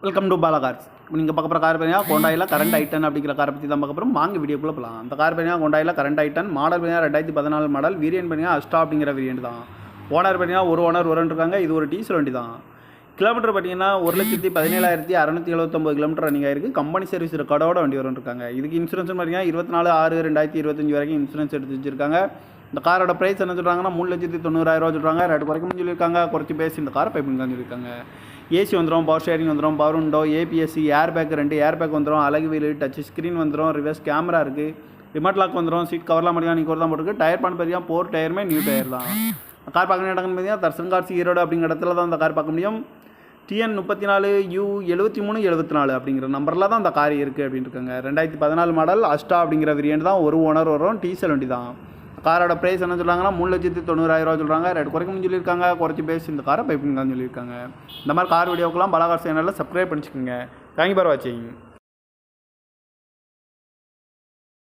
Welcome to Bala cars. நீங்கள் பார்க்க போகிற கார் பார்த்தீங்கன்னா ஹோண்டாயில் கரண்ட் ஐட்டன் அப்படிங்கிற காரை பற்றி தான் பார்க்க போகிறோம். வாங்க வீடியோக்குள்ளே போகலாம். அந்த கார் பார்த்தீங்கன்னா ஹோண்டாயில் கரண்ட் ஐட்டன் மாடல் பார்த்தீங்கன்னா 2014 மாடல். வேரியன்ட் பார்த்தீங்கன்னா அஸ்டா அப்படிங்கிற வேரியன்ட் தான். ஓனர் பார்த்தீங்கன்னா ஒரு ஓனர் இருக்காங்க. இது ஒரு டீசல் வண்டி தான். கிலோமீட்டர் பார்த்தீங்கன்னா 1,17,679 கிலோமீட்டர் ரன்னிங் ஆயிருக்கு. கம்பெனி சர்வீஸ் ரெக்கார்டோட வண்டி இருக்காங்க. இதுக்கு இன்சூரன்ஸ் பார்த்தீங்கன்னா 24/6/2025 வரைக்கும் இன்சூரன்ஸ் எடுத்து வச்சிருக்காங்க. இந்த காரோட ப்ரைஸ் என்ன சொல்கிறாங்கன்னா 3,90,000 சொல்கிறாங்க. ரேட் குறைக்கணும்னு சொல்லியிருக்காங்க. குறைச்சி பேசி இந்த காரை பை பண்ணி சொல்லியிருக்காங்க. ஏசி வந்துடும், பவர் ஷேரிங் வந்துடும், power window, ABSC, air bag 2 air bag வந்துடும், அழகு வீல், டச் ஸ்க்ரீன் வந்துடும், ரிவர்ஸ் கேமரா இருக்குது, ரிமோட் லாக் வந்துடும், சீட் கவர்லாம் மட்டும் நீங்கள் தான் போட்டுருக்கு. டயர் பான் பார்த்தீங்கன்னா 4 டயருமே நியூ டயர் தான். கார் பார்க்கணும் இடங்கன்னு பார்த்தீங்கன்னா தர்சன் கார்ஸ் ஈரோடு அப்படிங்கிற இடத்துல தான் அந்த கார் பார்க்க முடியும். TN 34U7374 அப்படிங்கிற நம்பரில் தான் அந்த கார் இருக்குது அப்படின்னு இருக்காங்க. 2014 மாடல் அஸ்டா அப்படிங்கிற வேரியன்ட் தான். ஒரு ஓனர் வரும், டீசல் வண்டி தான். காரோட ப்ரைஸ் என்ன சொல்கிறாங்கன்னா 3,90,000 சொல்கிறாங்க. ரேட் குறைக்கணும்னு சொல்லியிருக்காங்க. குறைச்சி பேசி இந்த காரை பைப்பிங்கான்னு சொல்லியிருக்காங்க. இந்த மாதிரி கார் வீடியோக்கெல்லாம் பாலா கார் சேனலில் சப்ஸ்கிரைப் பண்ணிச்சுக்கோங்க. தேங்க்யூ ஃபார் வாட்சிங்.